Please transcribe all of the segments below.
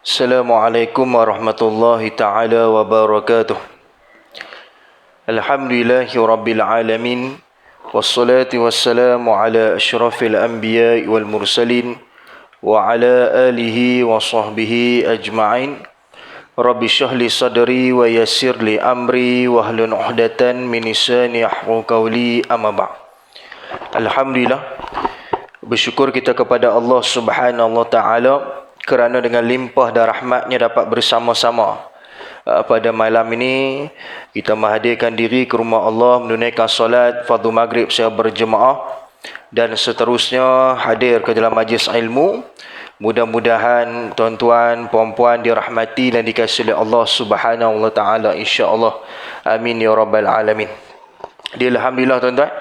Assalamualaikum warahmatullahi ta'ala wabarakatuh. Alhamdulillahi rabbil alamin. Wassalatu wassalamu ala ashrafil anbiya wal mursalin. Wa ala alihi wa sahbihi ajma'in. Rabbi syahli sadri wa yassir li amri. Wahlun uhdatan min lisani yafqahu qawli, amma ba'd. Alhamdulillah, bersyukur kita kepada Allah Subhanahu wa ta'ala kerana dengan limpah dan rahmatnya dapat bersama-sama pada malam ini kita menghadirkan diri ke rumah Allah, menunaikan solat fardu maghrib secara berjemaah dan seterusnya hadir ke dalam majlis ilmu. Mudah-mudahan tuan-tuan, puan-puan dirahmati dan dikasihi oleh Allah Subhanahu wa ta'ala, insya-Allah. Amin ya rabbal alamin. Alhamdulillah tuan-tuan,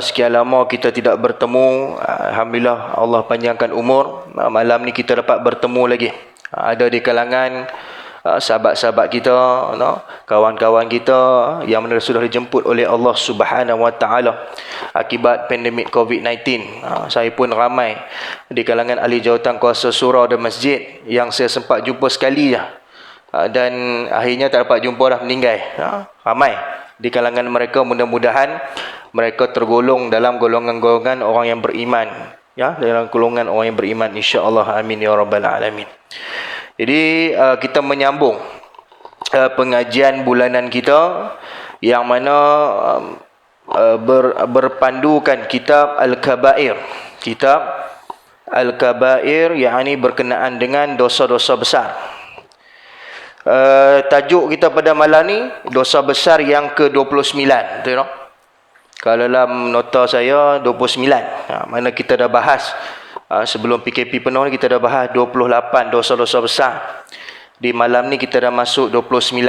sekian lama kita tidak bertemu. Alhamdulillah Allah panjangkan umur. Malam ni kita dapat bertemu lagi. Ada di kalangan sahabat-sahabat kita, kawan-kawan kita yang mana sudah dijemput oleh Allah Subhanahu wa ta'ala akibat pandemik COVID-19. Saya pun ramai di kalangan ahli jawatan kuasa surau dan masjid yang saya sempat jumpa sekali je, dan akhirnya tak dapat jumpa dah, meninggal. Ramai di kalangan mereka. Mudah-mudahan mereka tergolong dalam golongan-golongan orang yang beriman, dalam golongan orang yang beriman, insya-Allah. Amin ya rabbal alamin. Jadi kita menyambung pengajian bulanan kita yang mana berpandukan kitab Al-Kabair. Kitab Al-Kabair, yakni berkenaan dengan dosa-dosa besar. Tajuk kita pada malam ni dosa besar yang ke-29. Betul tak? Kalau dalam nota saya 29. Mana kita dah bahas sebelum PKP penuh ni, kita dah bahas 28 dosa-dosa besar. Di malam ni kita dah masuk 29.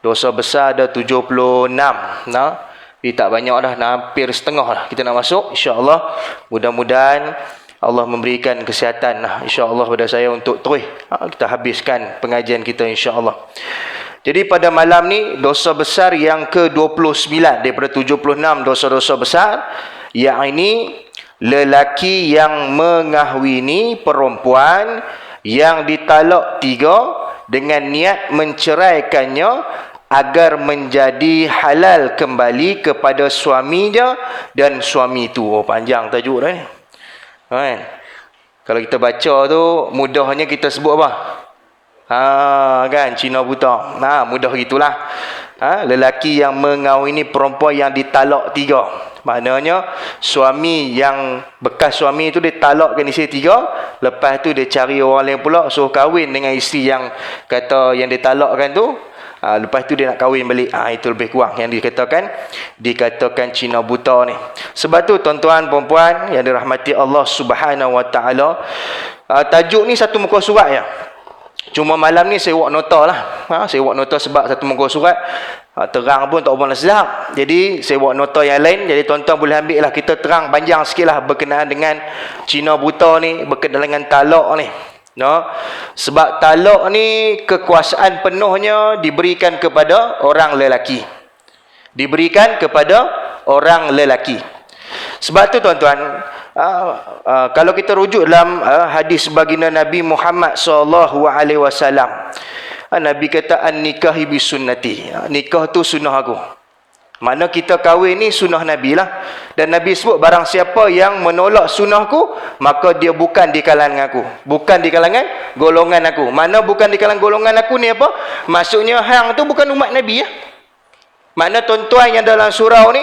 Dosa besar ada 76. Jadi tak banyak dah, hampir setengah lah kita nak masuk, insya-Allah. Mudah-mudahan Allah memberikan kesihatan, insya-Allah, pada saya untuk terus kita habiskan pengajian kita, insya-Allah. Jadi pada malam ni dosa besar yang ke-29 daripada 76 dosa-dosa besar, yakni lelaki yang mengahwini perempuan yang ditalak 3 dengan niat menceraikannya agar menjadi halal kembali kepada suaminya dan suami itu. Oh, panjang tajuk dah ni. Kalau kita baca tu mudahnya kita sebut apa? Kan, Cina buta. Mudah gitulah. Lelaki yang mengahwini perempuan yang ditalak 3. Maknanya suami yang bekas suami itu ditalakkan isteri 3, lepas tu dia cari orang lain pula, suruh kahwin dengan isteri yang kata yang ditalakkan tu. Lepas tu dia nak kahwin balik. Itu lebih kurang yang dikatakan Cina buta ni. Sebab tu tuan-tuan puan-puan yang dirahmati Allah Subhanahu wa ta'ala, tajuk ni satu muka surat ya. Cuma malam ni saya buat nota lah. Saya buat nota sebab satu muka surat terang pun tak boleh sedap. Jadi saya buat nota yang lain. Jadi tuan-tuan boleh ambil lah, kita terang panjang sikit lah berkenaan dengan Cina buta ni, berkenaan dengan talak ni. Sebab talak ni kekuasaan penuhnya diberikan kepada orang lelaki. Diberikan kepada orang lelaki. Sebab tu tuan-tuan, kalau kita rujuk dalam hadis baginda Nabi Muhammad SAW, Nabi kata an-nikahi bisunnati. Nikah tu sunnah aku. Mana kita kahwin ni sunnah Nabi lah. Dan Nabi sebut barang siapa yang menolak sunnahku, maka dia bukan di kalangan aku. Bukan di kalangan golongan aku. Mana bukan di kalangan golongan aku ni apa? Maksudnya hang tu bukan umat Nabi ya. Mana tuan-tuan yang dalam surau ni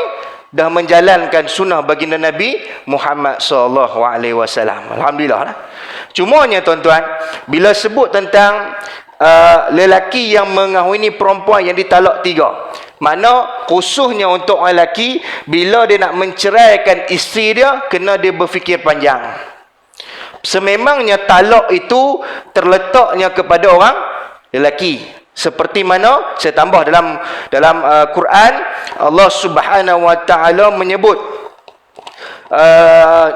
dah menjalankan sunnah baginda Nabi Muhammad SAW. Alhamdulillah lah. Cumanya tuan-tuan, bila sebut tentang lelaki yang mengahwini perempuan yang ditalak 3, mana khususnya untuk lelaki, bila dia nak menceraikan isteri dia, kena dia berfikir panjang. Sememangnya talak itu terletaknya kepada orang lelaki. Seperti mana saya tambah dalam Quran, Allah Subhanahu wa ta'ala menyebut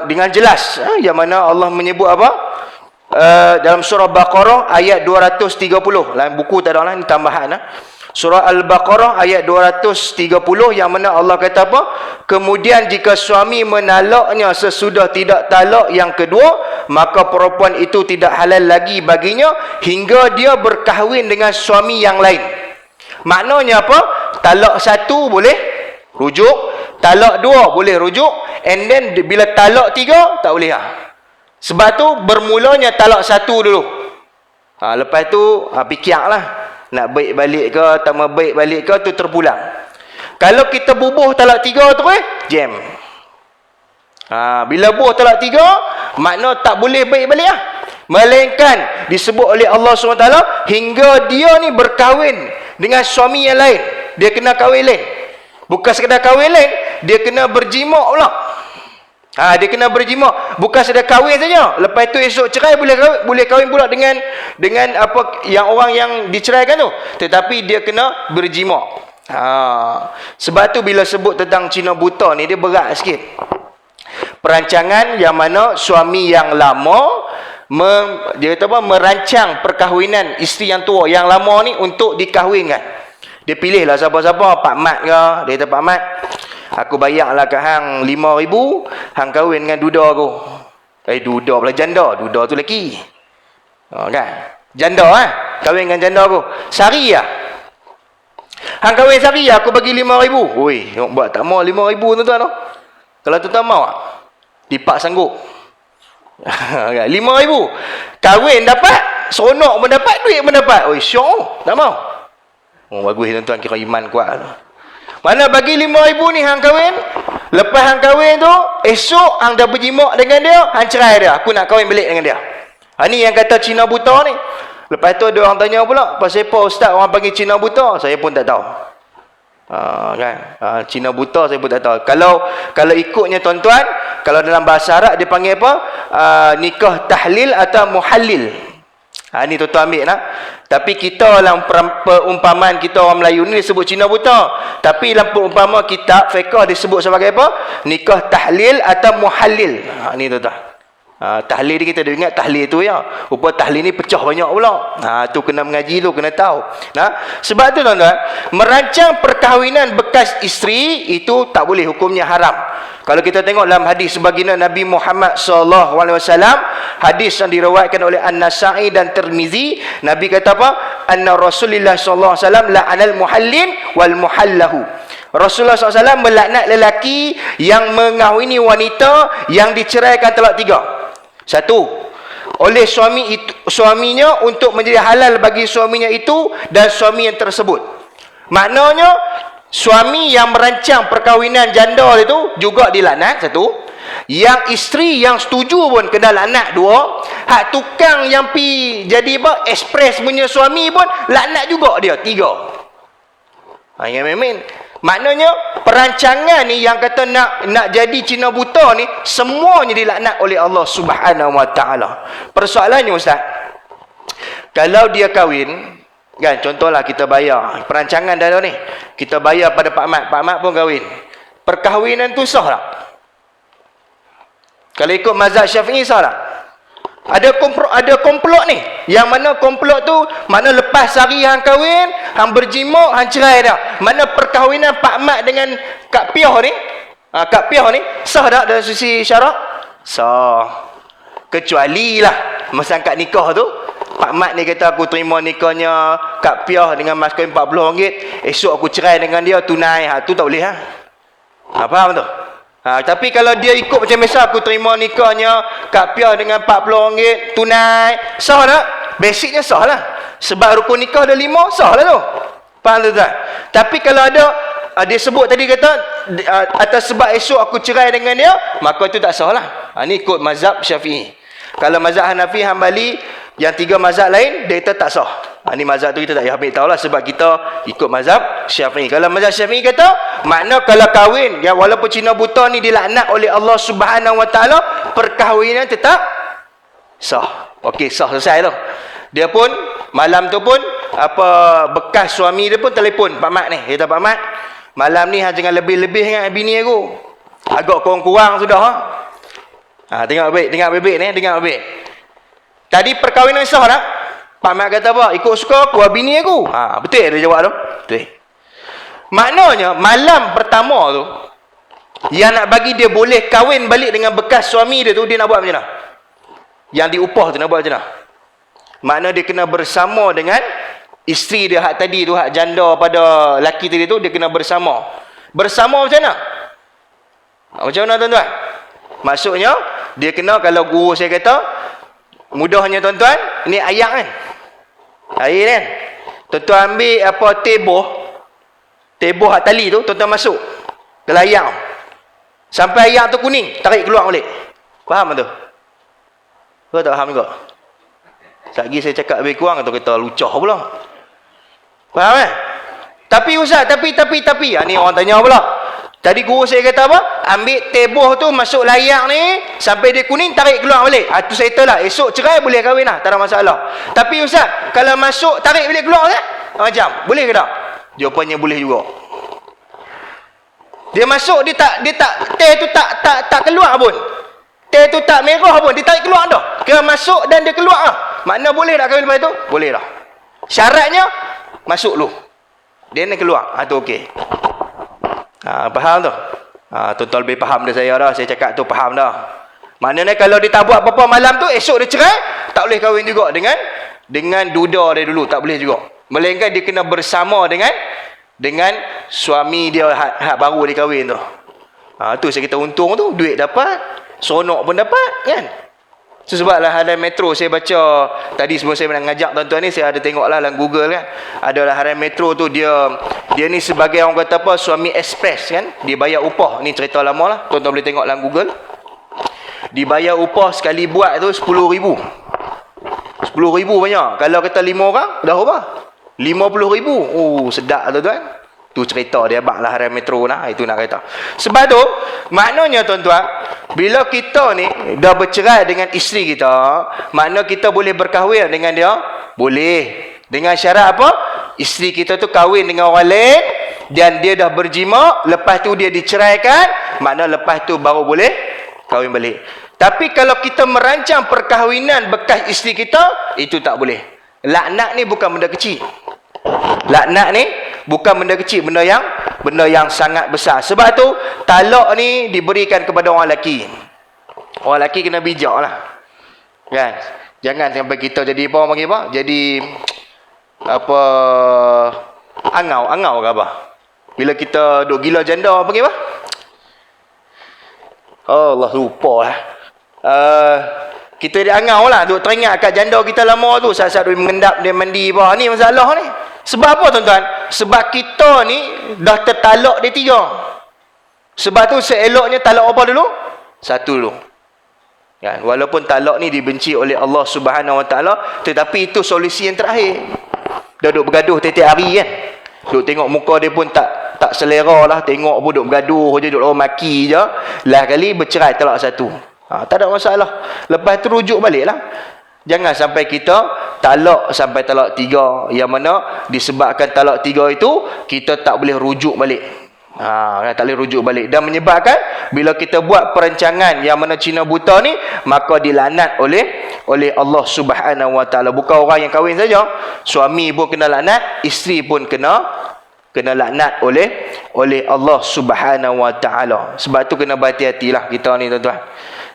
dengan jelas, yang mana Allah menyebut apa? Dalam surah Baqarah ayat 230. Dalam buku tak ada lah, ini tambahan. Surah Al-Baqarah ayat 230, yang mana Allah kata apa? Kemudian jika suami menalaknya sesudah tidak talak yang kedua, maka perempuan itu tidak halal lagi baginya hingga dia berkahwin dengan suami yang lain. Maknanya apa? Talak satu boleh rujuk, talak dua boleh rujuk, and then bila talak tiga tak boleh Sebab tu bermulanya talak satu dulu. Lepas tu fikirlah nak baik balik ke, tak mau baik balik ke, tu terpulang. Kalau kita bubuh talak tiga tu jam. Bila bubuh talak tiga, makna tak boleh baik balik Melainkan disebut oleh Allah SWT hingga dia ni berkahwin dengan suami yang lain. Dia kena kahwin lain. Bukan sekadar kahwin lain, dia kena berjimak pula. Dia kena berjimak. Bukan sekadar kahwin saja. Lepas tu esok cerai boleh kahwin pula dengan apa yang orang yang diceraikan tu. Tetapi dia kena berjimak. Sebab tu bila sebut tentang Cina buta ni dia berat sikit. Perancangan yang mana suami yang lama dia kata apa, merancang perkahwinan isteri yang tua yang lama ni untuk dikahwinkan. Dia pilihlah siapa-siapa, Pak Mat ke, dia kata Pak Mat, aku bayarlah kat hang 5,000, hang kahwin dengan duda aku. Duda pula janda, duda tu lelaki. Kan? Janda kahwin dengan janda aku. Sari hang kahwin sari aku bagi 5,000. Oi, buat tak mau 5,000 tuan-tuan tu. Kalau tuan-tuan mau dipak sanggup. 5,000 kahwin dapat, seronok pun dapat, duit pun dapat. Oi, syok, tak mau. Bagus tuan-tuan, kira iman kuat. Mana bagi 5,000 ni hang kahwin, lepas hang kahwin tu esok hang dah berjimak dengan dia, hang cerai dia, aku nak kahwin balik dengan dia. Ni yang kata Cina buta ni. Lepas tu ada orang tanya pula, pasal apa ustaz orang panggil Cina buta? Saya pun tak tahu. Kan? Cina buta saya pun tak tahu. Kalau ikutnya tuan-tuan, kalau dalam bahasa Arab dia panggil apa? Nikah tahlil atau muhallil. Ni tuan-tuan ambil Tapi kita dalam perumpamaan kita orang Melayu ni disebut Cina buta. Tapi dalam perumpamaan kitab fiqh disebut sebagai apa? Nikah tahlil atau muhallil. Ni tuan-tuan. Tahlil ni kita dah ingat tahlil tu rupa tahlil ni pecah banyak pula. Tu kena mengaji tu, kena tahu. Sebab tu tuan-tuan, merancang perkahwinan bekas isteri itu tak boleh, hukumnya haram. Kalau kita tengok dalam hadis baginda Nabi Muhammad SAW, hadis yang diriwayatkan oleh An-Nasa'i dan Tirmizi, Nabi kata apa? Anna Rasulullah SAW la'anal muhallin wal muhallahu. Rasulullah SAW melaknat lelaki yang mengahwini wanita yang diceraikan talak 3. Satu, oleh suaminya untuk menjadi halal bagi suaminya itu dan suami yang tersebut. Maknanya suami yang merancang perkahwinan janda itu juga dilaknat. Satu, yang isteri yang setuju pun kena laknat. Dua, hak tukang yang pi jadi apa express punya suami pun laknat juga dia. Tiga. Yang memin. Maknanya perancangan ni yang kata nak jadi Cina buta ni semuanya dilaknat oleh Allah Subhanahu Wa Taala. Persoalannya ustaz, kalau dia kahwin kan, contohlah kita bayar perancangan dah ni, kita bayar pada Pak Mat pun kahwin. Perkahwinan tu sah tak? Kalau ikut mazhab Syafi'i sah tak? Ada komplot ni. Yang mana komplot tu, mana lepas hari hang kahwin, hang berjimak, hang cerai dah. Mana perkahwinan Pak Mat dengan Kak Piah ni, Kak Piah ni sah tak dari sisi syarak? Sah. Kecuali lah masa akad nikah tu, Pak Mat ni kata aku terima nikahnya Kak Piah dengan mas kahwin RM40, esok aku cerai dengan dia tunai. Tu tak boleh faham tu? Tapi kalau dia ikut macam biasa, aku terima nikahnya Kak Piah dengan RM40 tunai, sah tak? Basicnya sah lah. Sebab rukun nikah ada 5, sah lah tu. Faham tak? Tapi kalau ada dia sebut tadi kata atas sebab esok aku cerai dengan dia, maka itu tak sah lah. Ni ikut mazhab Syafi'i. Kalau mazhab Hanafi, Hambali, yang 3 mazhab lain, dia kata tak sah. Ni mazhab tu kita tak payah ambil tahu lah, sebab kita ikut mazhab Syafi'i. Kalau mazhab Syafi'i kata, makna kalau kahwin, walaupun Cina buta ni dilaknat oleh Allah Subhanahu Wa Taala, perkahwinan tetap sah. Okey, sah, selesai tu. Dia pun malam tu pun bekas suami dia pun telefon Pak Mat ni. Dia kata, Pak Mat, malam ni jangan lebih-lebih dengan bini aku. Agak kurang-kurang sudah. Tengok baik-baik ni, tengok baik. Tadi perkahwinan sah tak? Pak Mat kata apa? Ikut suka aku, bini aku. Betul dia jawab tu. Betul. Maknanya malam pertama tu, yang nak bagi dia boleh kahwin balik dengan bekas suami dia tu, dia nak buat macam mana? Yang diupah tu nak buat macam mana? Makna dia kena bersama dengan isteri dia hak tadi tu, hak janda pada laki tadi tu, dia kena bersama. Bersama macam mana? Macam mana tuan-tuan? Maksudnya, dia kena, kalau guru saya kata, mudahnya tuan-tuan, ni ayak kan? Air kan? Tuan-tuan ambil apa teboh hak tali tu, tuan-tuan masuk dalam ayak. Sampai ayak tu kuning, tarik keluar balik. Faham tu? Kau tak faham juga? Sekejap lagi saya cakap lebih kurang, atau kata lucah pula. Faham kan? Tapi Ustaz, tapi. Ni orang tanya pula. Tadi guru saya kata apa? Ambil teboh tu, masuk layak ni, sampai dia kuning, tarik keluar balik. Tu settle lah. Esok cerai, boleh kahwin lah. Tak ada masalah. Tapi Ustaz, kalau masuk, tarik balik keluar kan? Macam, boleh ke tak? Jawapannya boleh juga. Dia masuk, dia tak teh tu tak keluar pun. Teh tu tak merah pun, dia tarik keluar dah. Kira masuk dan dia keluar lah. Makna boleh tak kahwin lepas tu? Boleh lah. Syaratnya, masuk dulu. Dia nak keluar. Tu okey. Faham tu? Tuan-tuan lebih faham dari saya dah. Saya cakap tu faham dah. Maknanya kalau dia tak buat apa-apa malam tu, esok dia cerai, tak boleh kahwin juga dengan duda dia dulu. Tak boleh juga. Melainkan dia kena bersama dengan suami dia hak baru dia kahwin tu. Tu saya kata untung tu. Duit dapat, seronok pun dapat kan? Sebablah harian metro saya baca tadi sebelum saya nak ngajak tuan-tuan ni, saya ada tengok lah dalam Google kan. Adalah harian metro tu, dia ni sebagai orang kata apa, suami ekspres kan. Dia bayar upah. Ni cerita lama lah. Tuan-tuan boleh tengok dalam Google. Dibayar upah sekali buat tu 10,000. 10,000 banyak. Kalau kata 5 orang, dah berapa? 50,000. Sedap tuan-tuan. Tu cerita dia abang lah harian metro lah. Itu nak kata. Sebab tu, maknanya tuan-tuan, bila kita ni dah bercerai dengan isteri kita, makna kita boleh berkahwin dengan dia? Boleh. Dengan syarat apa? Isteri kita tu kahwin dengan orang lain, dan dia dah berjima, lepas tu dia diceraikan, makna lepas tu baru boleh kahwin balik. Tapi kalau kita merancang perkahwinan bekas isteri kita, itu tak boleh. Laknat ni bukan benda kecil. Laknat ni bukan benda kecil, benda yang sangat besar. Sebab tu talak ni diberikan kepada orang lelaki. Orang lelaki kena bijak lah kan. Jangan sampai kita jadi apa orang panggil apa? Jadi apa, angau ke apa? Bila kita duk gila janda panggil apa? Allah lupa lah. Kita dia angau lah, duk teringat kat janda kita lama tu, saat-saat duk mengendap dia mandi apa. Ni masalah ni. Sebab apa tuan-tuan? Sebab kita ni dah tertalak dia 3. Sebab tu seeloknya talak apa dulu? 1 dulu. Kan? Walaupun talak ni dibenci oleh Allah Subhanahu Wa Taala, tetapi itu solusi yang terakhir. Dah duk bergaduh tiap-tiap hari kan. Duk tengok muka dia pun tak selera lah. Tengok pun duk bergaduh je, duk maki je. Lah kali bercerai talak 1. Tak ada masalah. Lepas tu rujuk balik lah. Jangan sampai kita talak sampai talak 3. Yang mana disebabkan talak 3 itu, kita tak boleh rujuk balik. Tak boleh rujuk balik. Dan menyebabkan bila kita buat perancangan yang mana Cina buta ni, maka dilaknat oleh Allah Subhanahu Wa Taala. Bukan orang yang kahwin saja. Suami pun kena laknat, isteri pun kena laknat oleh Allah Subhanahu Wa Taala. Sebab tu kena berhati-hatilah kita ni tuan-tuan.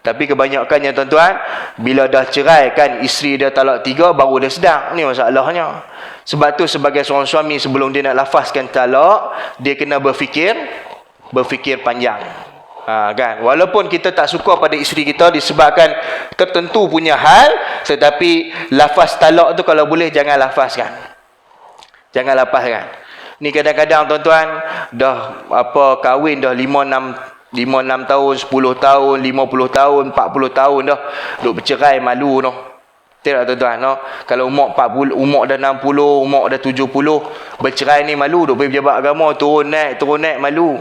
Tapi kebanyakannya tuan-tuan, bila dah cerai kan, isteri dia talak 3, baru dia sedar. Ni masalahnya. Sebab tu sebagai seorang suami, sebelum dia nak lafazkan talak, dia kena berfikir panjang. Kan? Walaupun kita tak suka pada isteri kita disebabkan tertentu punya hal, tetapi lafaz talak tu kalau boleh jangan lafazkan. Jangan lafazkan. Ni kadang-kadang tuan-tuan dah kahwin dah 5-6 tahun, 10 tahun, 50 tahun, 40 tahun dah duk bercerai, malu noh. Betul tak tuan-tuan? No? Kalau umur 40, umur dah 60, umur dah 70, bercerai ni malu, duk pergi pejabat agama, turun naik malu.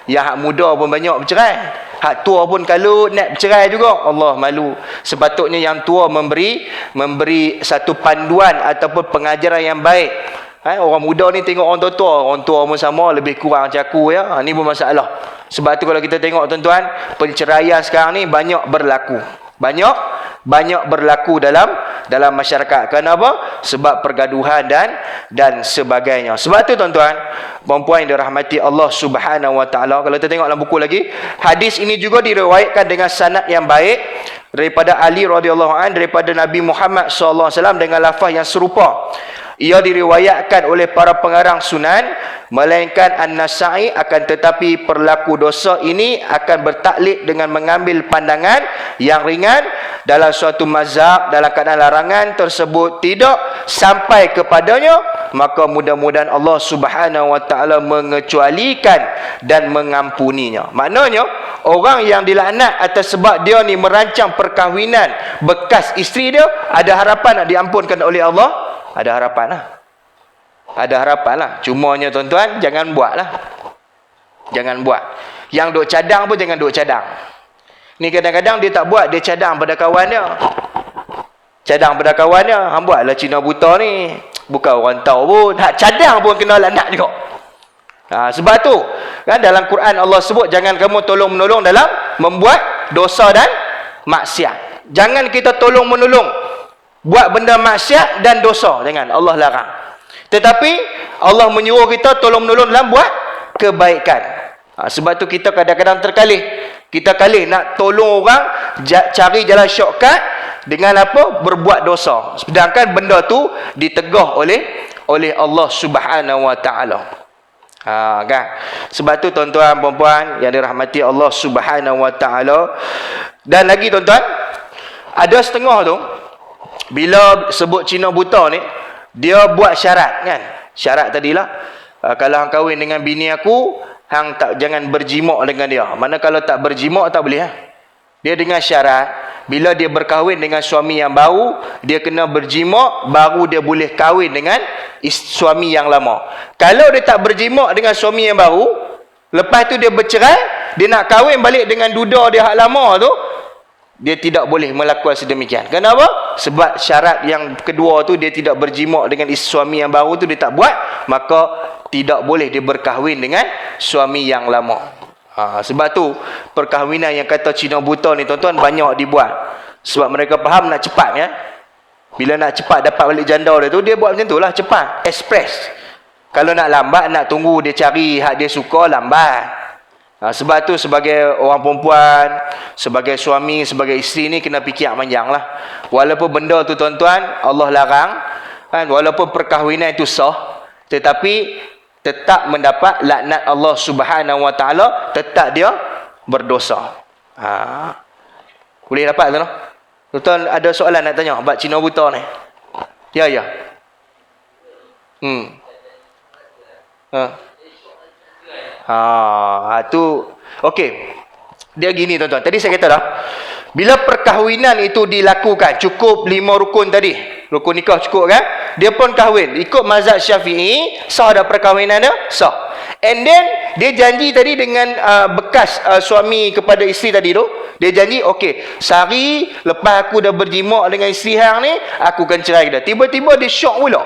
Yang hak muda pun banyak bercerai. Hak tua pun kalau nak bercerai juga, Allah malu. Sepatutnya yang tua memberi satu panduan ataupun pengajaran yang baik. Orang muda ni tengok orang tua pun sama, lebih kurang macam aku ya. Ni pun masalah. Sebab tu kalau kita tengok tuan-tuan, perceraian sekarang ni banyak berlaku. Banyak berlaku dalam dalam masyarakat. Kenapa? Sebab pergaduhan dan sebagainya. Sebab tu tuan-tuan, puan-puan yang dirahmati Allah Subhanahu wa taala, kalau kita tengok dalam buku lagi, hadis ini juga diriwayatkan dengan sanad yang baik daripada Ali radhiyallahu an, daripada Nabi Muhammad sallallahu alaihi wasallam dengan lafaz yang serupa. Ia diriwayatkan oleh para pengarang sunan, melainkan An-Nasa'i, akan tetapi perlaku dosa ini akan bertaklid dengan mengambil pandangan yang ringan dalam suatu mazhab dalam keadaan larangan tersebut tidak sampai kepadanya, maka mudah-mudahan Allah Subhanahu wa taala mengecualikan dan mengampuninya. Maknanya orang yang dilaknat atas sebab dia ni merancang perkahwinan bekas isteri dia, ada harapan nak diampunkan oleh Allah? Ada harapan lah. Ada harapan lah. Cumanya tuan-tuan, jangan buat lah. Jangan buat. Yang duk cadang pun jangan duk cadang. Ni kadang-kadang dia tak buat, dia cadang pada kawan dia. Cadang pada kawan dia. Hang buatlah Cina buta ni. Bukan orang tahu pun. Hak cadang pun kena laknat juga. Sebab tu, kan dalam Quran Allah sebut, jangan kamu tolong-menolong dalam membuat dosa dan maksiat. Jangan kita tolong-menolong buat benda maksiat dan dosa, jangan, Allah larang. Tetapi Allah menyuruh kita tolong-menolong dalam buat kebaikan. Sebab tu kita kadang-kadang terkalih. Kita kalih nak tolong orang, cari jalan shortcut dengan apa? Berbuat dosa. Sedangkan benda tu ditegah oleh Allah Subhanahu wa taala. Kan? Sebab tu tuan-tuan puan-puan yang dirahmati Allah Subhanahu wa taala. Dan lagi tuan-tuan, ada setengah tu bila sebut Cina buta ni, dia buat syarat kan. Syarat tadilah, kalau hang kahwin dengan bini aku, hang tak, jangan berjimak dengan dia. Mana kalau tak berjimak tak boleh. Dia dengan syarat, bila dia berkahwin dengan suami yang baru, dia kena berjimak, baru dia boleh kahwin dengan suami yang lama. Kalau dia tak berjimak dengan suami yang baru, lepas tu dia bercerai, dia nak kahwin balik dengan duda dia hak lama tu, dia tidak boleh melakukan sedemikian. Kenapa? Sebab syarat yang kedua tu, dia tidak berjimak dengan suami yang baru tu, dia tak buat, maka tidak boleh dia berkahwin dengan suami yang lama. Sebab tu perkahwinan yang kata Cina buta ni tuan-tuan banyak dibuat. Sebab mereka faham nak cepat ya. Bila nak cepat dapat balik janda dia tu, dia buat macam tu lah, cepat, express. Kalau nak lambat, nak tunggu dia cari hak dia suka, lambat. Sebab tu sebagai orang perempuan, sebagai suami, sebagai isteri ni kena fikir panjang lah. Walaupun benda tu tuan-tuan Allah larang kan, walaupun perkahwinan itu sah, tetapi tetap mendapat laknat Allah Subhanahu wa taala, tetap dia berdosa. Boleh dapat tuan? Tuan ada soalan nak tanya bab Cina buta ni? Ya. Tu okey. Dia gini tuan-tuan, tadi saya kata dah, bila perkahwinan itu dilakukan, cukup 5 rukun tadi, rukun nikah cukup kan, dia pun kahwin ikut mazhab Syafi'i, sah dah perkahwinan dia, sah. And then dia janji tadi dengan bekas suami kepada isteri tadi tu, dia janji okey, sehari lepas aku dah berjimak dengan isteri hang ni, aku akan cerai dia. Tiba-tiba dia syok pula.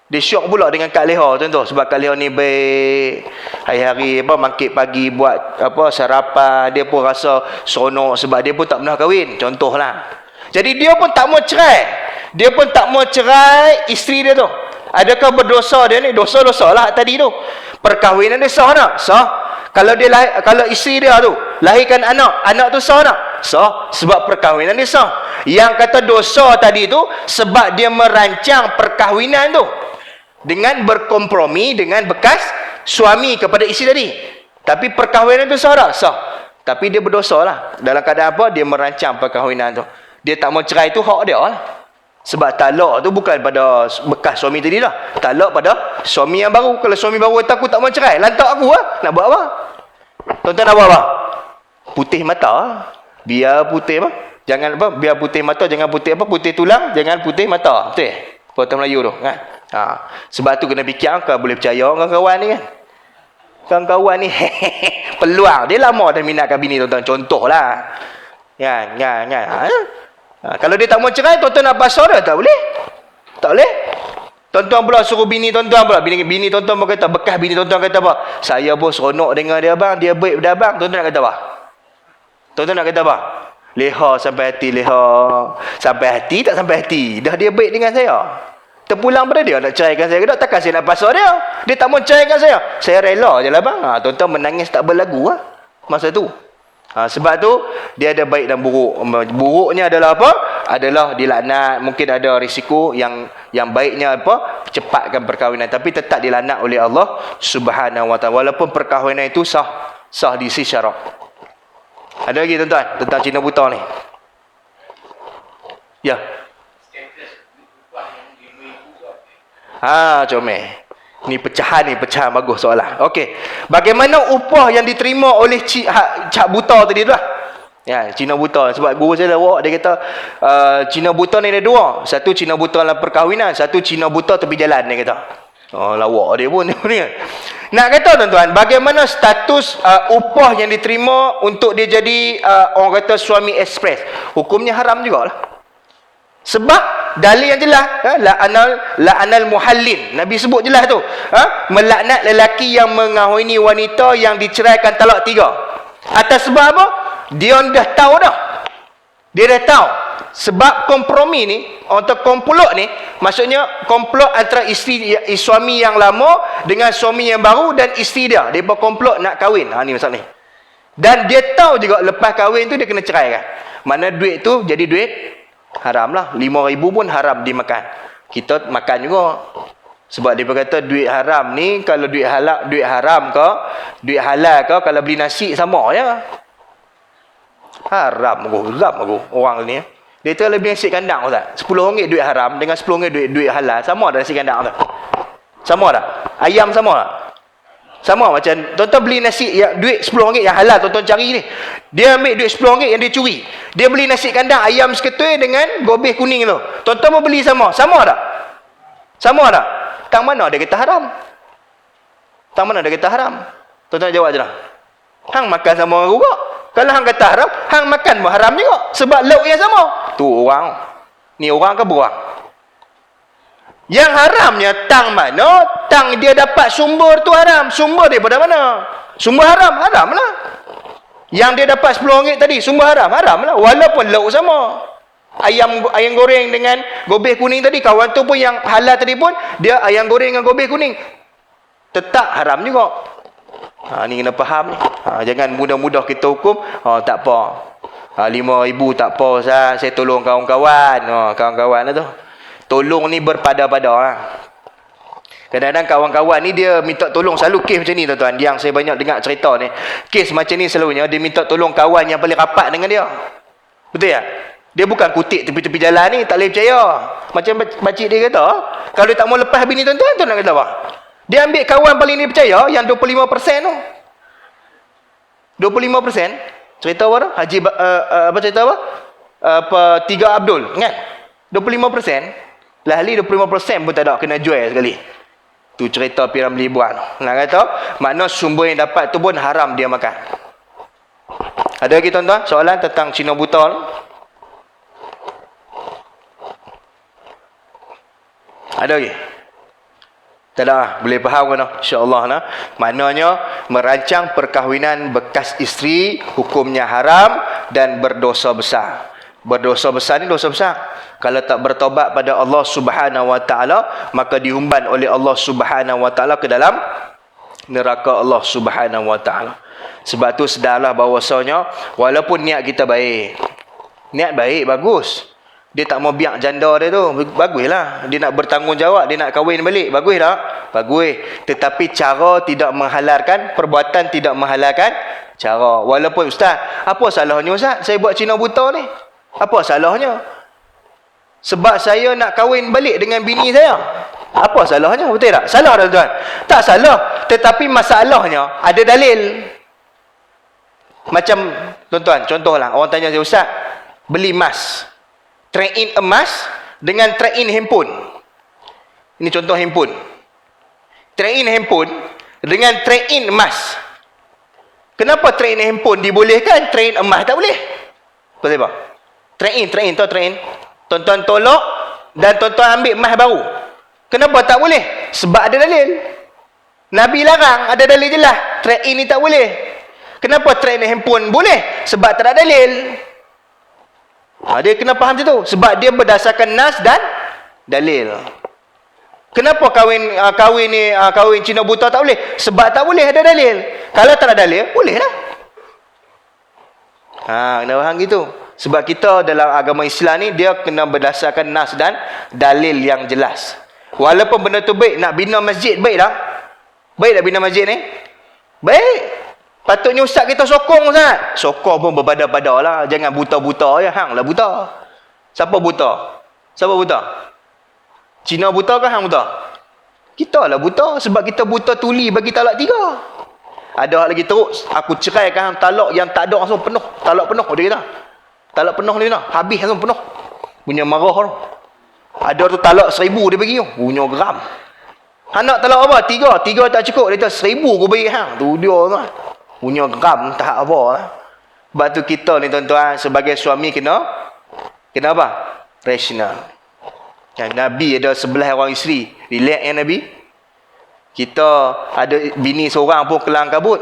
Dia syok pula dengan Kak Leha tuan-tuan, sebab Kak Leha ni baik, hari-hari mangkit pagi buat sarapan, dia pun rasa seronok sebab dia pun tak pernah kahwin, contohlah. Jadi dia pun tak mau cerai. Dia pun tak mau cerai isteri dia tu. Adakah berdosa dia ni? Dosa-dosa lah tadi tu. Perkahwinan dia sah tak? Sah. Kalau dia kalau isteri dia tu lahirkan anak tu sah tak? Sah, sebab perkahwinan dia sah. Yang kata dosa tadi tu sebab dia merancang perkahwinan tu dengan berkompromi dengan bekas suami kepada isteri tadi. Tapi perkahwinan tu sah tak? Sah. Tapi dia berdosa lah. Dalam keadaan apa? Dia merancang perkahwinan tu. Dia tak mau cerai tu hak dia lah. Sebab talak tu bukan pada bekas suami tadi lah. Talak pada suami yang baru. Kalau suami baru kata aku tak mau cerai, lantak aku lah. Nak buat apa? Tuan-tuan nak buat apa? Putih mata lah. Biar putih apa? Jangan apa? Biar putih mata, jangan putih apa? Putih tulang, jangan putih mata. Betul? Perkataan Melayu tu kan? Sebab tu kena fikir, kau boleh percaya kawan-kawan ni kan? Kawan-kawan ni peluang. Dia lama dah minatkan bini tuan-tuan. Contohlah. Kan? Kalau dia tak mau cerai, tuan-tuan nak pasal dia, tak boleh. Tak boleh. Tuan-tuan pula suruh bini tuan-tuan pula. Bini tuan-tuan pun kata, bekas bini tuan-tuan kata apa? Saya pun seronok dengan dia abang, dia baik pada abang. Tuan-tuan nak kata apa? Tuan-tuan nak kata apa? Leha sampai hati, leha sampai hati, tak sampai hati. Dah dia baik dengan saya. Terpulang pada dia nak ceraikan saya ke tak? Takkan saya nak pasal dia. Dia tak mau ceraikan saya. Saya rela je lah bang. Tuan-tuan menangis tak berlagu lah. Masa tu. Sebab tu, dia ada baik dan buruk. Buruknya adalah apa? Adalah dilaknat. Mungkin ada risiko yang baiknya apa? Cepatkan perkahwinan. Tapi tetap dilaknat oleh Allah Subhanahu Wa Taala. Walaupun perkahwinan itu sah di sisi syarak. Ada lagi tuan-tuan tentang Cina buta ni? Ya. Comel. Ni pecahan bagus soalan. Okey. Bagaimana upah yang diterima oleh cak buta tadi tu lah? Ya, Cina buta. Sebab guru saya lawak, dia kata Cina buta ni ada dua. Satu Cina buta dalam perkahwinan, satu Cina buta tepi jalan, dia kata. Lawak dia pun ni. Nak kata tuan-tuan, bagaimana status upah yang diterima untuk dia jadi orang kata suami ekspres? Hukumnya haram jugalah. Sebab dalil yang jelas, la'anal muhallin. Nabi sebut jelas tu. Melaknat lelaki yang mengahwini wanita yang diceraikan talak 3. Atas sebab apa? Dia dah tahu dah. Dia dah tahu. Sebab kompromi ni, atau komplot ni, maksudnya komplot antara suami yang lama dengan suami yang baru dan isteri dia. Dia berkomplot nak kahwin. Ni masalah ni. Dan dia tahu juga lepas kahwin tu dia kena cerai kan. Mana duit tu jadi duit haram lah. 5,000 pun haram dimakan. Kita makan juga. Sebab dia berkata duit haram ni, kalau duit haram ke, duit halal ke, kalau beli nasi sama je. Haram aku orang ni. Dia tu lebih nasi kandang Ustaz. RM10 duit haram dengan RM10 duit halal. Sama dah nasi kandang Ustaz. Sama dah. Ayam sama tak? Sama macam tuan-tuan beli nasi yang duit RM10 yang halal tuan-tuan cari ni. Dia ambil duit RM10 yang dia curi. Dia beli nasi kandang ayam seketui dengan gobeh kuning tu. Tuan-tuan mau beli sama. Sama tak? Sama tak? Tang mana dia kata haram? Tang mana dia kata haram? Tuan-tuan jawab je lah. Hang makan sama orang juga. Kalau hang kata haram, hang makan pun haram juga. Sebab lauk yang sama. Tu orang. Ni orang ke berang? Yang haramnya tang mana? Tang dia dapat sumber tu haram. Sumber dia pada mana? Sumber haram? Haram lah. Yang dia dapat RM10 tadi, sumber haram? Haram lah. Walaupun lauk sama. Ayam goreng dengan gobeh kuning tadi, kawan tu pun yang halal tadi pun, dia ayam goreng dengan gobeh kuning. Tetap haram juga. Ni kena faham ni. Jangan mudah-mudah kita hukum. Tak apa. 5,000 tak apa saya tolong kawan-kawan. Kawan-kawan lah tu. Tolong ni berpada-pada lah. Kadang-kadang kawan-kawan ni dia minta tolong selalu kes macam ni tuan-tuan. Yang saya banyak dengar cerita ni. Kes macam ni selalunya dia minta tolong kawan yang paling rapat dengan dia. Betul tak? Dia bukan kutik tepi-tepi jalan ni. Tak boleh percaya. Macam pakcik dia kata. Kalau dia tak mau lepas bini tuan-tuan, tu nak kata apa? Dia ambil kawan paling dia percaya yang 25% tu. 25%. Cerita apa tu? Apa cerita apa? Tiga Abdul, kan? 25%. Lah ahli 25% pun tak ada kena jual sekali. Tu cerita Piramli buat. Nak kata, makna sumber yang dapat tu pun haram dia makan. Ada lagi tuan-tuan soalan tentang Cina buta ni? Ada lagi? Tak ada lah. Boleh faham kan? InsyaAllah lah. Maknanya merancang perkahwinan bekas isteri hukumnya haram dan berdosa besar. Berdosa besar ni dosa besar. Kalau tak bertobat pada Allah Subhanahu Wa Taala, maka dihumban oleh Allah Subhanahu Wa Taala ke dalam neraka Allah Subhanahu Wa Taala. Sebab tu sedarlah bahawasanya walaupun niat kita baik. Niat baik bagus. Dia tak mau biak janda dia tu. Baguslah. Dia nak bertanggungjawab. Dia nak kahwin balik. Bagus tak? Bagus. Tetapi cara tidak menghalalkan. Perbuatan tidak menghalalkan cara. Walaupun Ustaz, apa salahnya Ustaz? Saya buat Cina buta ni. Apa salahnya? Sebab saya nak kahwin balik dengan bini saya. Apa salahnya? Betul tak? Salah tak tuan? Tak salah. Tetapi masalahnya ada dalil. Macam tuan-tuan, contohlah. Orang tanya saya, Ustaz, beli emas. Trade-in emas dengan trade-in handphone. Ini contoh handphone. Trade-in handphone dengan trade-in emas. Kenapa trade-in handphone dibolehkan, trade-in emas tak boleh? Kenapa? Trade-in, tahu trade-in? Tuan-tuan tolak dan tuan-tuan ambil emas baru. Kenapa tak boleh? Sebab ada dalil. Nabi larang, ada dalil jelas. Trade-in ni tak boleh. Kenapa trade-in handphone boleh? Sebab tak ada dalil. Dia kena faham macam tu. Sebab dia berdasarkan nas dan dalil. Kenapa kahwin Cina buta tak boleh? Sebab tak boleh ada dalil. Kalau tak ada dalil, boleh lah. Kena faham gitu. Sebab kita dalam agama Islam ni, dia kena berdasarkan nas dan dalil yang jelas. Walaupun benda tu baik, nak bina masjid, baik tak? Baik tak bina masjid ni? Baik. Patutnya ustaz kita sokong sangat. Sokong pun berbadah-badah lah. Jangan buta-buta je. Hang lah buta. Siapa buta? Siapa buta? Cina buta ke hang buta? Kita lah buta. Sebab kita buta tuli bagi talak 3. Ada hal lagi teruk. Aku ceraikan hang talak yang tak ada langsung penuh. Talak penuh dia kata. Talak penuh dia kata. Habis langsung penuh. Punya marah tu. Ada tu talak 1000 dia bagi tu. Punya geram. Hang nak talak apa? 3 tak cukup. Dia kata 1000 aku bagi hang. Tu dia tu. Punya geram tak apa lah. Sebab tu kita ni tuan-tuan sebagai suami kena apa? Rasional. Nabi ada 11 orang isteri. Relax ya Nabi. Kita ada bini seorang pun kelang kabut.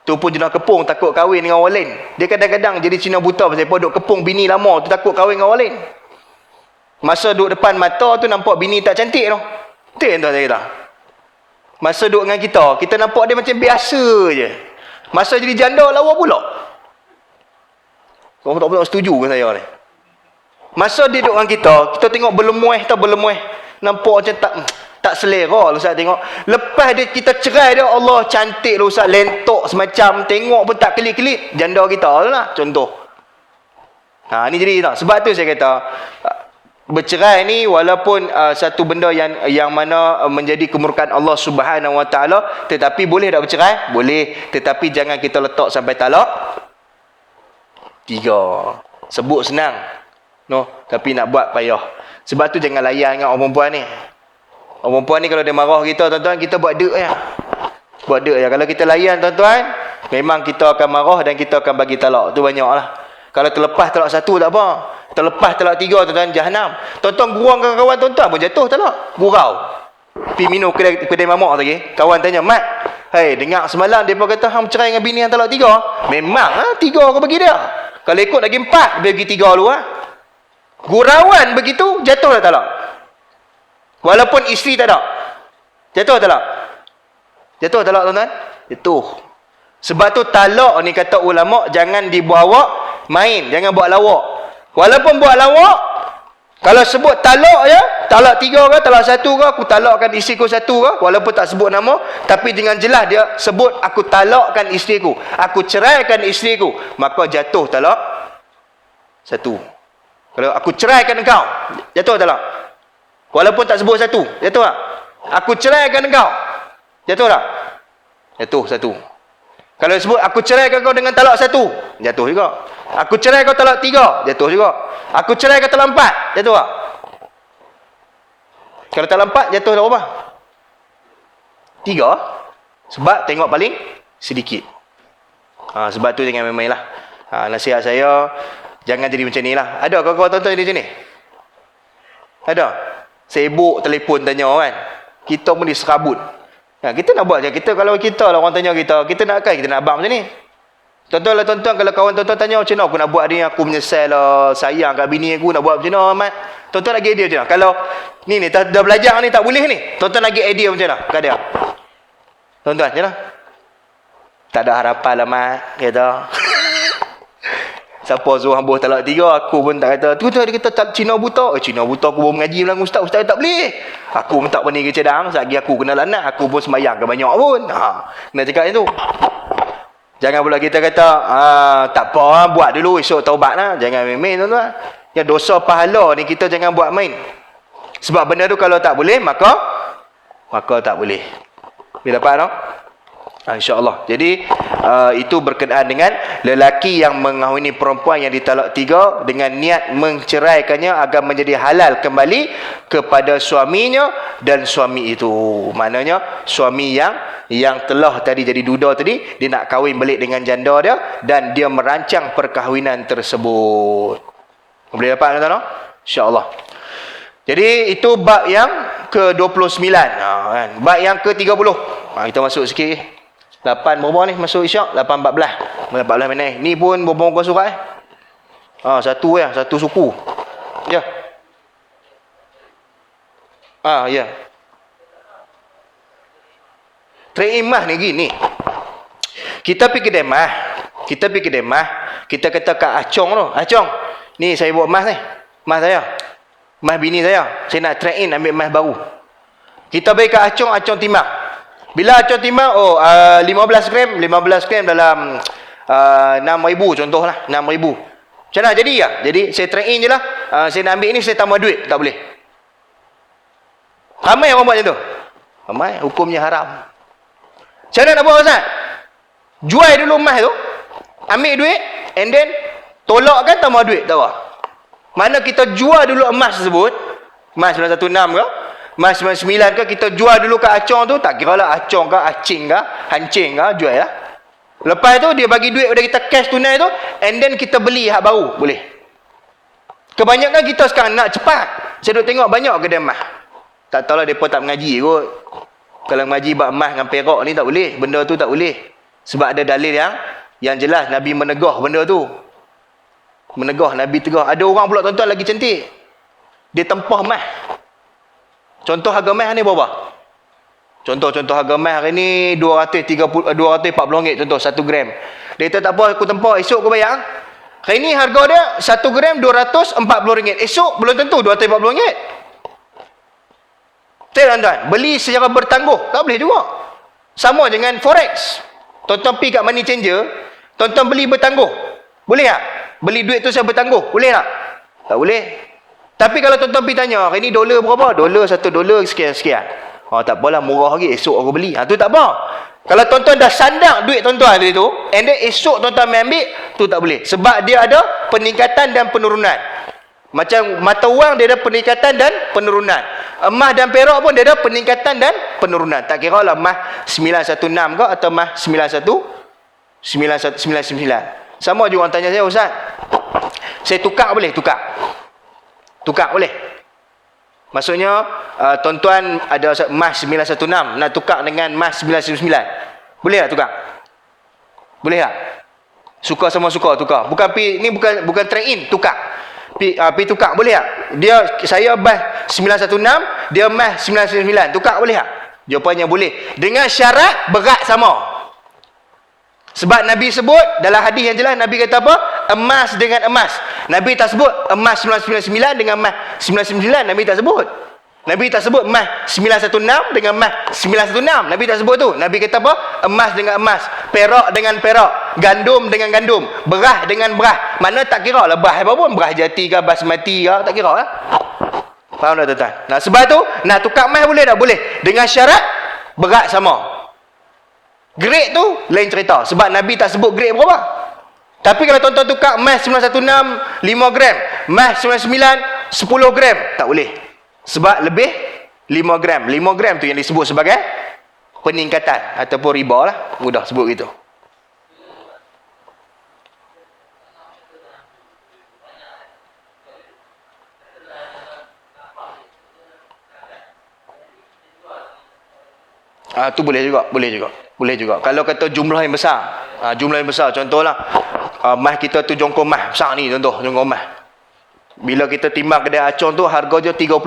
Tu pun jenis kepung takut kahwin dengan orang lain. Dia kadang-kadang jadi Cina buta pasal apa duk kepung bini lama tu takut kahwin dengan orang lain. Masa duduk depan mata tu nampak bini tak cantik tu. Betul yang tuan saya kata. Masa duduk dengan kita nampak dia macam biasa je. Masa jadi janda lawa pula. Kau tak pula setuju dengan saya ni. Masa dia duduk dengan kita tengok berlemueh tau berlemueh. Nampak macam tak selera lah Ustaz tengok. Lepas dia kita cerai dia, Allah cantik lah Ustaz, lentok semacam, tengok pun tak kelip-kelip. Janda kita lah contoh. Ni jadi tak. Sebab tu saya kata bercerai ni walaupun satu benda yang mana menjadi kemurkaan Allah Subhanahu Wa Taala, tetapi boleh tak bercerai? Boleh, tetapi jangan kita letak sampai talak 3. Sebut senang, tapi nak buat payah. Sebab tu jangan layan dengan orang perempuan ni. Orang perempuan ni kalau dia marah kita tuan-tuan, kita buat dek je. Buat dek je. Kalau kita layan tuan-tuan, memang kita akan marah dan kita akan bagi talak. Tu banyak lah. Kalau terlepas talak 1 tak apa. Terlepas talak 3 tuan-tuan, jahanam. Tuan-tuan gurau dengan kawan tuan-tuan pun jatuh talak. Gurau. Pergi minum kedai mamak lagi. Kawan tanya, Mat, hey, dengar semalam dia pun kata hang bercerai dengan bini yang talak 3. Memang 3 aku bagi dia. Kalau ikut lagi 4, dia bagi 3 dulu Gurauan begitu, jatuh dah talak. Walaupun isteri tak ada. Jatuh talak. Jatuh talak tuan-tuan. Jatuh. Sebab tu talak ni kata ulama jangan dibawa main, jangan buat lawak. Walaupun buat lawak, kalau sebut talak je, talak 3 ke, talak 1 ke, aku talakkan isteriku 1 ke, walaupun tak sebut nama, tapi dengan jelas dia sebut aku talakkan isteriku, aku ceraikan isteriku, maka jatuh talak 1. Kalau aku ceraikan engkau, jatuh talak. Walaupun tak sebut 1, jatuh tak? Aku ceraikan engkau, jatuh tak? Jatuh 1. Kalau sebut aku ceraikan kau dengan talak 1, jatuh juga. Aku cerai kau talak 3, jatuh juga. Aku cerai kau talak 4, jatuh tak? Kalau talak 4, jatuh tak apa? 3. Sebab tengok paling sedikit. Sebab tu jangan main-main lah. Nasihat saya, jangan jadi macam ni lah. Ada kawan-kawan tuan-tuan di sini? Ada? Sibuk telefon tanya kan? Kita pun diserabut. Kita nak buat je. Kalau kita lah orang tanya kita nak abang macam ni. Tuan-tuan, kalau kawan tuan-tuan tanya macam mana aku nak buat ni, aku menyesal lah, sayang kat bini aku, nak buat macam mana Ahmad? Tuan-tuan lagi idea macam mana? Kalau ni dah belajar ni tak boleh ni, tuan-tuan lagi idea macam mana? Kat dia. Tuan-tuan macam mana? Tak ada harapan lah Mat, kata. Siapa suruh hambuh talak 3, aku pun tak kata. Tu dia kata Cina buta. Cina buta aku baru mengaji dengan ustaz tak boleh. Aku pun tak berani ke cadang, lagi aku kena lanat, aku pun sembahyang ke banyak pun. Kena cakap macam tu. Jangan pula kita kata, tak apa, buat dulu, esok taubat lah. Jangan main-main tuan-tuan. Yang dosa pahala ni kita jangan buat main. Sebab benda tu kalau tak boleh, maka tak boleh. Bila dapat no? InsyaAllah. Jadi, itu berkenaan dengan lelaki yang mengahwini perempuan yang ditalak 3 dengan niat menceraikannya agar menjadi halal kembali kepada suaminya dan suami itu. Maknanya, suami yang telah tadi jadi duda tadi, dia nak kahwin balik dengan janda dia dan dia merancang perkahwinan tersebut. Boleh dapat tuan-tuan? InsyaAllah. Jadi itu bab yang ke-29. Kan? Bab yang ke-30. Kita masuk sikit. 8 berapa ni masuk isyak? 8.14. 14 minit. Ni pun berapa muka surat Satu ya, satu suku. Ya. Ya. Trade-in mah ni gini. Kita pergi kedai mah. Kita kata kat Acong tu. Acong, ni saya bawa emas ni. Emas saya. Emas bini saya. Saya nak trade in ambil emas baru. Kita bagi kat Acong, Acong timbang. Bila Acong timbang, 15 gram dalam 6,000 contohlah, 6,000. Macam mana jadi ya? Jadi saya trade in je lah. Saya nak ambil ni, saya tambah duit. Tak boleh. Ramai orang buat macam tu. Ramai, hukumnya haram. Macam mana nak buat Ustaz? Jual dulu emas tu, ambil duit, and then tolakkan tambah duit. Tahu tak? Mana kita jual dulu emas tersebut, emas 916 ke, emas 99 ke, kita jual dulu kat Acong tu, tak kira lah Acong ke, Acing ke, Hancing ke, jual lah. Lepas tu dia bagi duit pada kita cash tunai tu, and then kita beli hak baru, boleh. Kebanyakan kita sekarang nak cepat. Saya duk tengok banyak kedai emas. Tak tahulah mereka tak mengaji kot. Kalau mengaji bab emas dengan perak ni tak boleh, benda tu tak boleh. Sebab ada dalil yang jelas Nabi menegah benda tu. Menegah, Nabi tegah. Ada orang pula tuan-tuan lagi cantik. Dia tempah emas. Contoh harga emas ni berapa? Contoh harga emas hari ni 240 ringgit contoh 1 gram. Dia kata tak apa aku tempah, esok aku bayar. Hari ni harga dia 1 gram 240 ringgit. Esok belum tentu 240 ringgit. Tuan-tuan, beli secara bertangguh tak boleh juga. Sama dengan forex. Tuan-tuan pergi kat money changer, tuan-tuan beli bertangguh. Boleh tak? Beli duit tu secara bertangguh. Boleh tak? Tak boleh. Tapi kalau tuan-tuan pergi tanya, hari ni dolar berapa? Dolar $1 sekian-sekian. Tak apalah, murah lagi, esok aku beli. Tu tak apa. Kalau tuan-tuan dah sandak duit tuan-tuan tadi tu, and then esok tuan-tuan ambil, tu tak boleh. Sebab dia ada peningkatan dan penurunan. Macam mata wang dia ada peningkatan dan penurunan. Emas dan perak pun dia ada peningkatan dan penurunan. Tak kira lah emas 916 ke atau emas 9199. Sama juga orang tanya saya, Ustaz, saya tukar boleh? Tukar boleh? Maksudnya tuan-tuan ada emas 916 nak tukar dengan emas 999. Boleh tak tukar? Boleh tak? Suka sama suka tukar. Ni bukan trade in, tukar. Pi tukar boleh tak? Saya emas 916, dia emas 999. Tukar boleh tak? Jawapannya boleh. Dengan syarat berat sama. Sebab Nabi sebut dalam hadis yang jelas, Nabi kata apa? Emas dengan emas. Nabi tak sebut emas 999 dengan emas 999. Nabi tak sebut. Nabi tak sebut emas 916 dengan emas 916. Nabi tak sebut tu. Nabi kata apa? Emas dengan emas, perak dengan perak, gandum dengan gandum, beras dengan beras. Mana tak kira lah beras apa pun, beras jati ke, basmati ke, tak kira lah. Faham tak tuan-tuan? Nah, sebab tu nak tukar emas boleh tak? Boleh. Dengan syarat berat sama. Grade tu lain cerita. Sebab Nabi tak sebut grade berapa. Tapi kalau tuan-tuan tukar emas 916 5 gram, emas 99 10 gram, tak boleh. Sebab lebih 5 gram. 5 gram tu yang disebut sebagai peningkatan ataupun riba lah. Mudah sebut gitu. Tu boleh juga. Kalau kata jumlah yang besar, contohlah emas kita tu jongkong emas besar ni, contoh jongkong emas. Bila kita timbang kedai Acong tu harga je 30,000.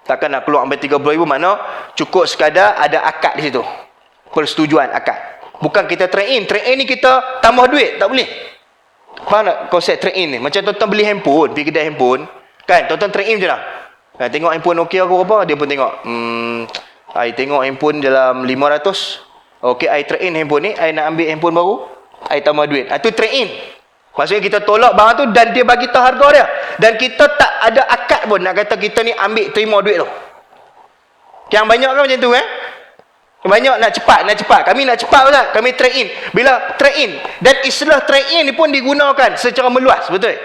Takkan nak keluar sampai 30,000, makna cukup sekadar ada akad di situ. Persetujuan akad. Bukan kita trade in. Trade in ni kita tambah duit, tak boleh. Faham tak konsep trade in ni? Macam tuan-tuan beli handphone, pergi kedai handphone, kan tuan-tuan trade in je lah. Tengok handphone okey aku apa, dia pun tengok. I tengok handphone dalam 500. Okey, I trade in handphone ni, I nak ambil handphone baru, I tambah duit. Itu trade in. Maksudnya kita tolak barang tu dan dia bagi tahu harga dia. Dan kita tak ada akad pun nak kata kita ni ambil terima duit tu. Yang banyak kan macam tu Banyak nak cepat. Kami nak cepat Ustaz. Kami trade in. Bila trade in, dan istilah trade in ni pun digunakan secara meluas, betul?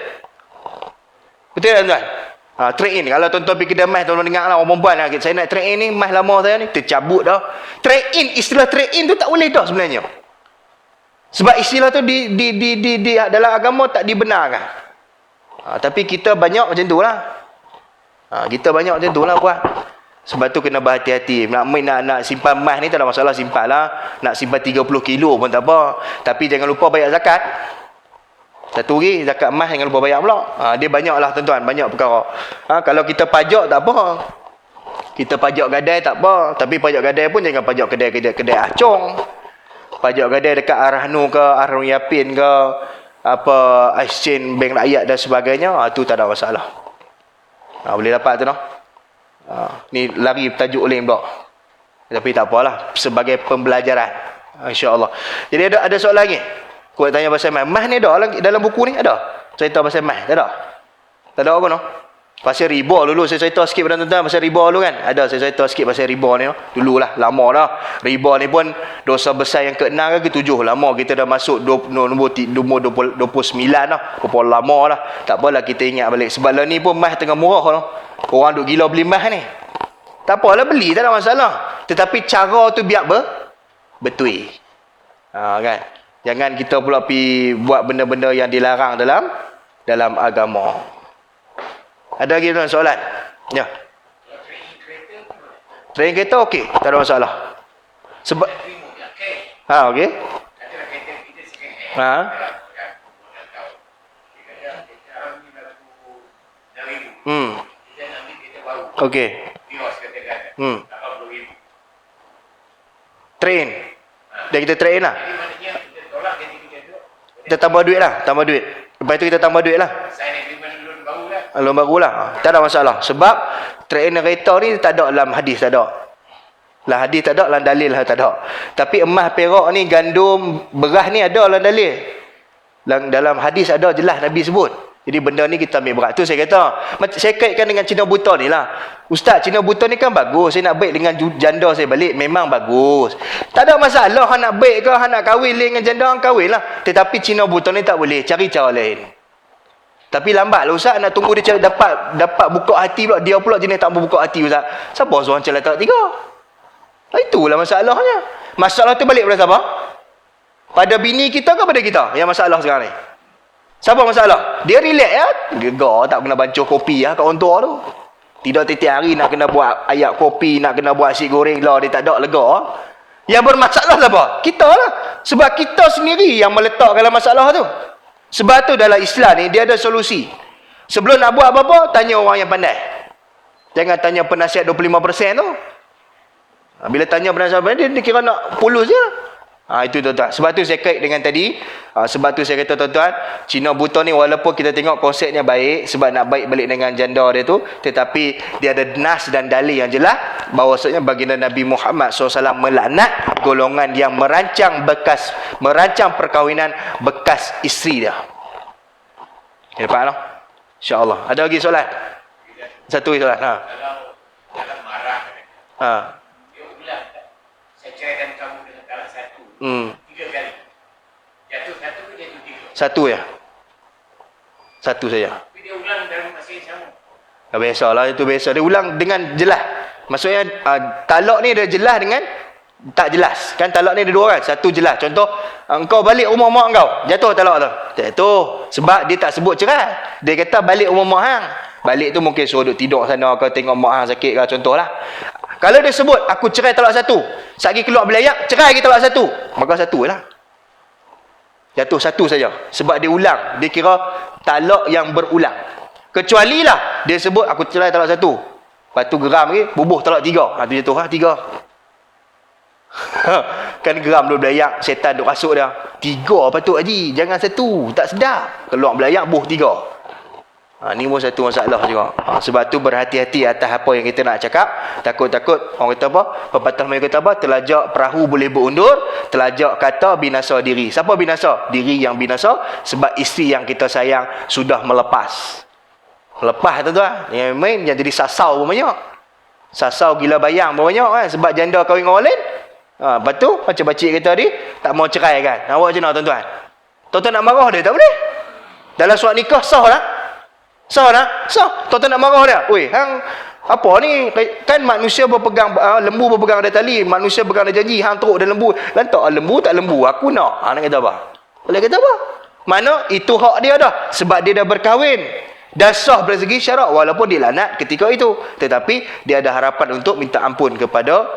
Betul tak tuan? Trade in. Kalau tuan-tuan pergi kedai emas, tuan-tuan dengar lah orang perempuan lah, saya nak trade in ni, emas lama saya ni, tercabut dah. Trade in, istilah trade in tu tak boleh dah sebenarnya. Sebab istilah tu di dalam agama tak dibenarkan. Tapi kita banyak macam tu lah. Kita banyak macam tu lah buat. Sebab tu kena berhati-hati. Nak simpan emas ni tak ada masalah, simpan lah. Nak simpan 30 kilo pun tak apa. Tapi jangan lupa bayar zakat. Satu lagi zakat emas jangan lupa bayar pula. Dia banyaklah tuan-tuan, banyak perkara. Kalau kita pajak tak apa. Kita pajak gadai tak apa, tapi pajak gadai pun jangan pajak kedai acong. Pajak gadai dekat Arahnu ke, Arahnu Yapin ke, apa exchange bank rakyat dan sebagainya, tu tak ada masalah. Boleh dapat tu noh. Ni lari tajuk lain pula. Tapi tak apalah, sebagai pembelajaran. Insya-Allah. Jadi ada soalan lagi? Kau tanya pasal mas ni ada dalam buku ni ada. Cerita pasal mas, tak ada. Tak ada apa noh. Pasal riba dulu saya cerita sikit pada tuan-tuan pasal riba dulu kan. Ada saya cerita sikit pasal riba ni dululah, lama dah. Riba ni pun dosa besar yang ke-6 ke ke-7. Lama kita dah masuk nombor 29 dah. Berapa lama dah. Tak apalah kita ingat balik sebab lah ni pun mas tengah murah dah. Orang duk gila beli mas ni. Tak apalah beli, tak ada masalah. Tetapi cara tu biar betul. Kan. Jangan kita pula pi buat benda-benda yang dilarang dalam agama. Ada lagi tuan soalan? Ya. Train kereta okey, tak ada masalah. Sebab okey. Okey. Train. Dan kita train lah. Kita tambah duit lah, Lepas tu kita tambah duit lah. Loan baru lah. Tak ada masalah. Sebab train kereta ni tak ada dalam hadis, tak ada. Lah hadis tak ada, dalam dalil tak ada. Tapi emas, perak ni, gandum, beras ni ada dalam dalil. Dalam hadis ada jelas Nabi sebut. Jadi benda ni kita ambil berat. Tu saya kata. Saya kaitkan dengan Cina buta ni lah. Ustaz, Cina buta ni kan bagus. Saya nak baik dengan janda saya balik. Memang bagus. Tak ada masalah. Han nak baik ke, han nak kahwin dengan janda, han kahwin lah. Tetapi Cina buta ni tak boleh. Cari cara lain. Tapi lambat lah Ustaz, nak tunggu dia cari dapat buka hati pula. Dia pula jenis tak buka hati Ustaz. Siapa seorang calon tak tiga? Itulah masalahnya. Masalah tu balik pada siapa? Pada bini kita ke pada kita yang masalah sekarang ni? Siapa masalah? Dia relax ya. Gegar tak kena bancuh kopi kat orang tua tu. Tidak tiap hari nak kena buat ayat kopi, nak kena buat nasi goreng lah. Dia tak ada lega. Yang bermasalah siapa? Kita lah. Sebab kita sendiri yang meletak dalam masalah tu. Sebab tu dalam Islam ni dia ada solusi. Sebelum nak buat apa-apa, tanya orang yang pandai. Jangan tanya penasihat 25% tu. Bila tanya penasihat dia kira nak pulus je. Itu tuan-tuan. Sebab tu saya kait dengan tadi. Sebab tu saya kata tuan-tuan, Cina buta ni walaupun kita tengok konsepnya baik, sebab nak baik balik dengan janda dia tu, tetapi dia ada nas dan dalil yang jelas bahawasanya baginda Nabi Muhammad SAW melaknat golongan yang merancang perkahwinan bekas isteri dia. Dapat tak? InsyaAllah. Ada lagi soalan? Satu lagi soalan. Dalam marah. Dia ulang tak? Saya ceraikan kamu dengan talak satu. 3 kali. Jatuh satu ke jatuh 3? Satu ya. Satu saja. Tapi dia ulang dalam masa yang sama. Biasalah, itu biasa. Dia ulang dengan jelas. Maksudnya talak ni dia jelas dengan tak jelas. Kan talak ni ada dua kan? Satu jelas. Contoh, engkau balik rumah mak engkau. Jatuh talak tu. Jatuh. Sebab dia tak sebut cerai. Dia kata balik rumah mak hang. Balik tu mungkin suruh duduk tidur sana ke, tengok mak hang sakit ke, contohlah. Kalau dia sebut aku cerai talak satu, satgi keluar belayak, cerai kita talak satu, maka satu lah. Jatuh satu saja. Sebab dia ulang. Dia kira talak yang berulang. Kecuali lah dia sebut aku cerai talak satu, lepas tu geram lagi, bubuh talak 3. Tu jatuh lah 3. Kan geram dulu belayak, setan duk rasuk dia. 3 patut haji, jangan satu, tak sedap. Keluar belayak buh 3. Ni pun satu masalah juga. Sebab tu berhati-hati atas apa yang kita nak cakap. Takut-takut orang kata apa? Pepatah Melayu kata apa? Telajak perahu boleh berundur, telajak kata binasa diri. Siapa binasa? Diri yang binasa sebab isteri yang kita sayang sudah melepas. Melepas tuan-tuan. Yang main yang jadi sasau pun banyak. Sasau gila bayang pun banyak kan, sebab janda kahwin dengan orang lain. Lepas tu macam pakcik kata tadi, tak mau cerai kan. Awak macam mana tuan-tuan? Tuan-tuan nak marah dia tak boleh. Dalam surat nikah sah tak? Sah tak? Sah. Tuan-tuan nak marah dia. Weh, hang apa ni? Kan manusia berpegang, lembu berpegang ada tali, manusia berpegang ada janji, hang teruk dan lembu. Lantak lembu tak lembu, aku nak. Nak kata apa? Boleh kata apa? Mana itu hak dia dah. Sebab dia dah berkahwin. Dah sah dari segi syarak walaupun dia laknat ketika itu. Tetapi dia ada harapan untuk minta ampun kepada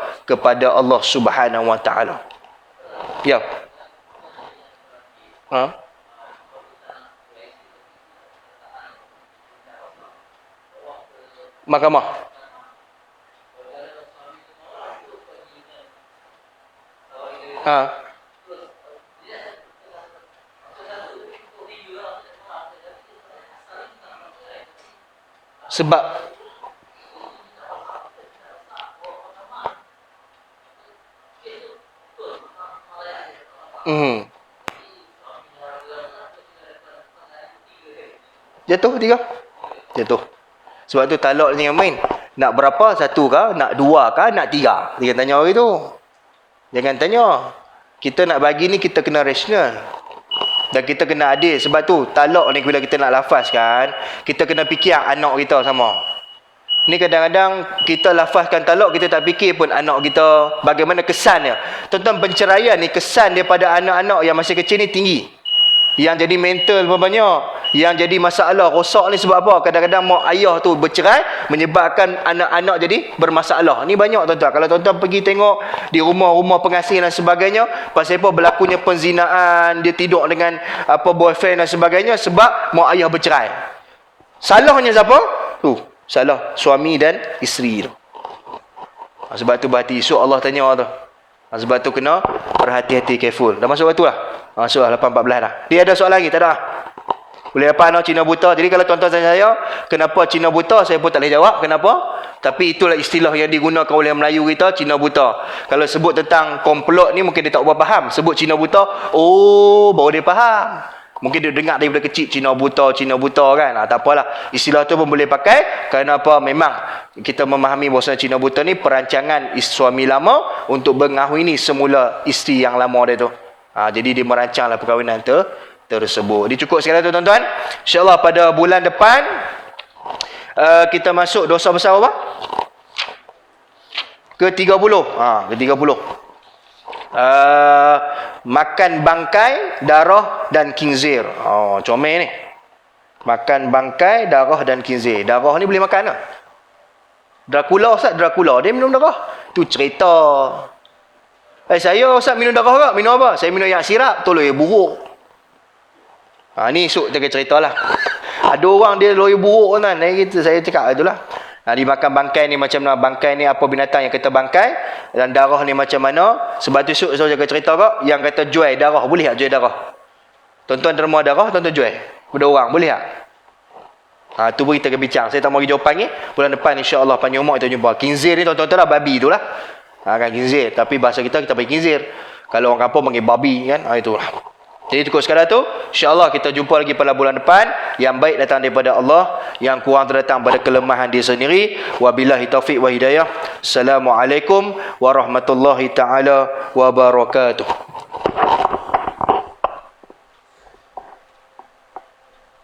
Allah Subhanahu Wa Taala. Ya. mahkamah. Ha. Sebab jatuh 3. Jatuh. Sebab tu talak ni yang main. Nak berapa? 1 kah? Nak 2 kah? Nak 3? Jangan tanya orang tu. Jangan tanya. Kita nak bagi ni kita kena rasional. Dan kita kena adil. Sebab tu talak ni bila kita nak lafazkan, kita kena fikir anak kita sama. Ni kadang-kadang kita lafazkan talak, kita tak fikir pun anak kita bagaimana kesannya. Tuan-tuan, penceraian ni kesan daripada anak-anak yang masih kecil ni tinggi. Yang jadi mental pun banyak. Yang jadi masalah rosak ni sebab apa? Kadang-kadang mak ayah tu bercerai menyebabkan anak-anak jadi bermasalah. Ni banyak tuan-tuan. Kalau tuan-tuan pergi tengok di rumah-rumah pengasih dan sebagainya, pasal apa berlakunya penzinaan, dia tidur dengan boyfriend dan sebagainya sebab mak ayah bercerai. Salahnya siapa? Salah suami dan isteri tu. Sebab tu berhati esok Allah tanya tu. Sebab tu kena berhati-hati, careful. Dah masuk waktu lah. Masuk lah 8.14 dah. Dia ada soalan lagi? Tak ada? Boleh apa anak Cina buta? Jadi kalau tuan-tuan tanya saya, kenapa Cina buta? Saya pun tak boleh jawab. Kenapa? Tapi itulah istilah yang digunakan oleh Melayu kita, Cina buta. Kalau sebut tentang komplot ni mungkin dia tak berapa faham. Sebut Cina buta, baru dia faham. Mungkin dia dengar daripada kecil Cina buta kan. Tak apalah. Istilah tu pun boleh pakai. Kenapa? Memang kita memahami bahawa Cina buta ni perancangan suami lama untuk mengahwini semula isteri yang lama dia tu. Jadi dia merancanglah perkahwinan tersebut. Ini cukup sekali tu tuan-tuan. InsyaAllah pada bulan depan kita masuk dosa besar apa? Ke-30. Ke-30. Makan bangkai, darah dan khinzir. Comel ni. Makan bangkai, darah dan khinzir. Darah ni boleh makan tak? Dracula, Ustaz, Dracula dia minum darah. Tu cerita. Saya Ustaz minum darah tak? Minum apa? Saya minum yang sirap, tu loya buruk. Ni esok kita cerita lah. Ada orang dia loya buruk kan. Saya cakap itulah. Dimakan bangkai ni macam mana? Bangkai ni apa binatang yang kita bangkai? Dan darah ni macam mana? Sebab tu esok saya jaga cerita kak. Yang kata jual darah. Boleh tak jual darah? Tuan-tuan derma darah, tuan-tuan jual. Pada orang. Boleh tak? Tu pun kita akan bincang. Saya tak mau bagi jawapan ni. Bulan depan insya-Allah panjang umur kita jumpa. Khinzir ni tuan-tuan lah. Babi tu lah. Kan khinzir. Tapi bahasa kita panggil khinzir. Kalau orang kampung panggil babi kan. Itulah. Jadi cukup sekadar tu. InsyaAllah kita jumpa lagi pada bulan depan. Yang baik datang daripada Allah. Yang kurang terdatang pada kelemahan dia sendiri. Wabillahi taufiq wa hidayah. Assalamualaikum warahmatullahi ta'ala wabarakatuh.